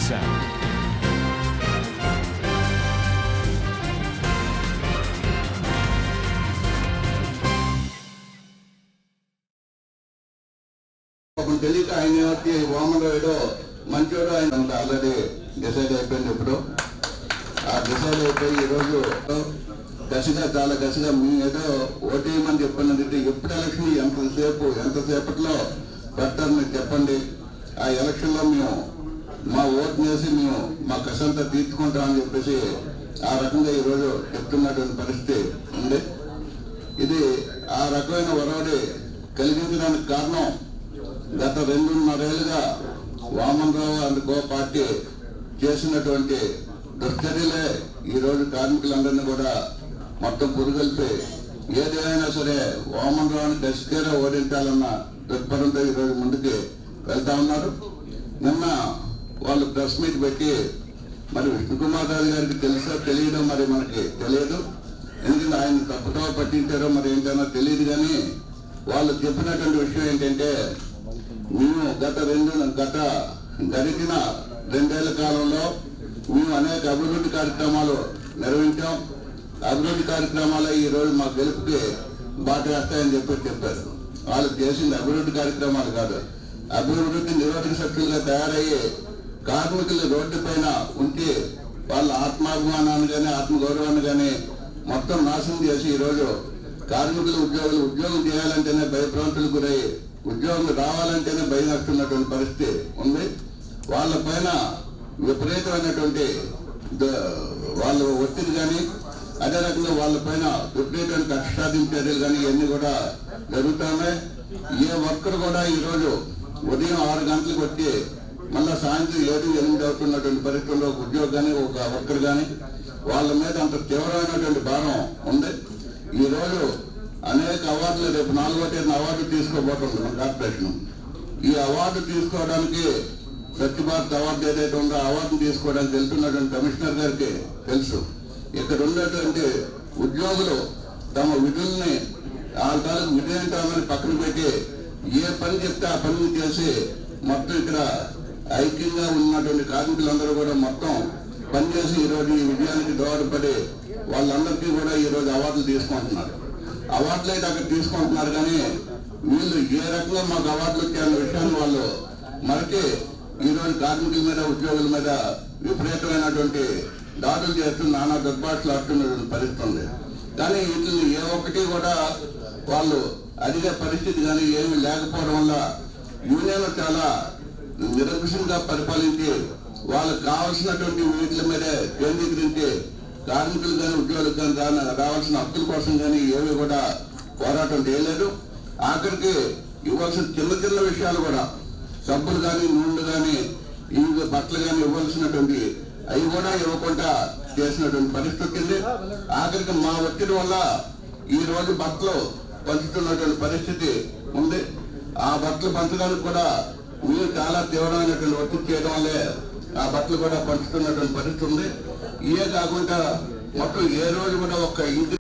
sound. తెలియక ఆయన వామనరాయుడు మంచోడు ఆయన ఆల్రెడీ డిసైడ్ అయిపోయింది. ఇప్పుడు ఆ డిసైడ్ అయిపోయి ఈరోజు చాలా గసిగా మీ ఏదో ఓటేయమని చెప్పినది. ఎప్పుడు ఎలక్షన్ ఎంతసేపట్లో పెడతారు మీరు చెప్పండి. ఆ ఎలక్షన్లో మేము మా ఓటు వేసి మేము మా కష్టంతా తీర్చుకుంటామని చెప్పేసి ఆ రకంగా ఈరోజు చెప్తున్నటువంటి పరిస్థితి ఉంది. ఇది ఆ రకమైన ఒరవడి కలిగించడానికి కారణం గత 2.5 ఏళ్లుగా వామనరావు అండ్ కో పార్టీ చేసినటువంటి దుశ్చర్యలే ఈరోజు కార్మికులందరినీ కూడా మొత్తం పురుగొల్పి ఏదైనా సరే వామనరావుని గట్టిగా ఓడించాలన్న దృక్పథంతో ఈరోజు ముందుకు వెళ్తా ఉన్నారు. నిన్న వాళ్ళు ప్రెస్ మీట్ పెట్టి మరి విష్ణుకుమార్ రాజు గారికి తెలుసో తెలియదో మరి మనకి తెలియదు. ఎందుకంటే ఆయన తప్పుతో పట్టించారో మరి ఏంటన్నా తెలియదు. కానీ వాళ్ళు చెప్పినటువంటి విషయం ఏంటంటే మేము గడిచిన 2 ఏళ్ల కాలంలో మేము అనేక అభివృద్ధి కార్యక్రమాలు నిర్వహించాం. అభివృద్ధి కార్యక్రమాలు ఈ రోజు మా గెలుపుకి బాట వేస్తాయని చెప్పారు. వాళ్ళు చేసింది అభివృద్ధి కార్యక్రమాలు కాదు, అభివృద్ధి నిరోధక శక్తులుగా తయారయ్యి కార్మికులు రోడ్డు పైన ఉంచి వాళ్ళ ఆత్మాభిమానాన్ని కానీ ఆత్మగౌరవాన్ని కానీ మొత్తం నాశనం చేసి ఈరోజు కార్మికులు ఉద్యోగం చేయాలంటేనే భయభ్రాంతులకు గురై ఉద్యోగం రావాలంటేనే భయం వస్తున్నటువంటి పరిస్థితి ఉంది. వాళ్ళ పైన విపరీతమైనటువంటి వాళ్ళ ఒత్తిడి కానీ అదే రకంగా వాళ్ళ పైన విపరీతమైన కక్ష సాధింపు చర్యలు కానీ ఇవన్నీ కూడా జరుగుతున్నాయి. ఏ ఒక్కరు కూడా ఈరోజు ఉదయం 6 గంటలకు వచ్చి మళ్ళీ సాయంత్రం 7-8 అవుతున్నటువంటి పరిస్థితుల్లో ఒక ఉద్యోగం కానీ ఒక్కరు కానీ వాళ్ళ మీద అంత తీవ్రమైనటువంటి భారం ఉంది. ఈరోజు అనేక అవార్డులు రేపు 4వ తేదీన అవార్డు తీసుకోబోతుంది మన కార్పొరేషన్. ఈ అవార్డు తీసుకోవడానికి స్వచ్ఛ భారత్ అవార్డు ఏదైతే ఉందో అవార్డు తీసుకోవడానికి వెళ్తున్నటువంటి కమిషనర్ గారికి తెలుసు. ఇక్కడ ఉన్నటువంటి ఉద్యోగులు తమ విధుల్ని వాళ్ళ తాలూకు విధేయంటామని పక్కన పెట్టి ఏ పని చెప్తే ఆ పని చేసి మొత్తం ఇక్కడ ఐక్యంగా ఉన్నటువంటి కార్మికులందరూ కూడా మొత్తం పనిచేసి ఈరోజు ఈ విజయానికి దోహదపడి వాళ్ళందరికీ కూడా ఈరోజు అవార్డులు తీసుకుంటున్నారు. అవార్డులు అయితే అక్కడ తీసుకుంటున్నారు కానీ వీళ్ళు ఏ రకంగా మాకు అవార్డులు వచ్చాయన్న విషయాన్ని వాళ్ళు మరచి ఈరోజు కార్మికుల మీద ఉద్యోగుల మీద విపరీతమైనటువంటి దాడులు చేస్తూ నానా దుర్భాషలు ఆడుతున్నటువంటి పరిస్థితి ఉంది. కానీ వీటిని ఏ ఒక్కటి కూడా వాళ్ళు అడిగే పరిస్థితి కానీ ఏమీ లేకపోవడం వల్ల యూనియన్లు చాలా నిరంకుశంగా పరిపాలించి వాళ్ళకు కావాల్సినటువంటి వీటి మీదే కేంద్రీకరించి కార్మికులు కానీ ఉద్యోగులకు కానీ రావాల్సిన హక్కుల కోసం కానీ ఏవి కూడా పోరాటం చేయలేదు. ఆఖరికి ఇవ్వాల్సిన చిన్న విషయాలు కూడా సబ్బులు కానీ నూనెలు కానీ ఇవి బట్టలు కానీ ఇవ్వాల్సినటువంటి అవి కూడా ఇవ్వకుండా చేసినటువంటి పరిస్థితి ఉంది. ఆఖరికి మా ఒత్తిడి వల్ల ఈ రోజు బట్టలు పంచుతున్నటువంటి పరిస్థితి ఉంది. ఆ బట్టలు పంచడానికి కూడా మీరు చాలా తీవ్రమైనటువంటి ఒత్తిడి చేయడం వల్లే ఆ బట్టలు కూడా పంచుతున్నటువంటి పరిస్థితి ఉంది. ఇవే కాకుండా మొత్తం ఏ రోజు కూడా ఒక్క ఇంటి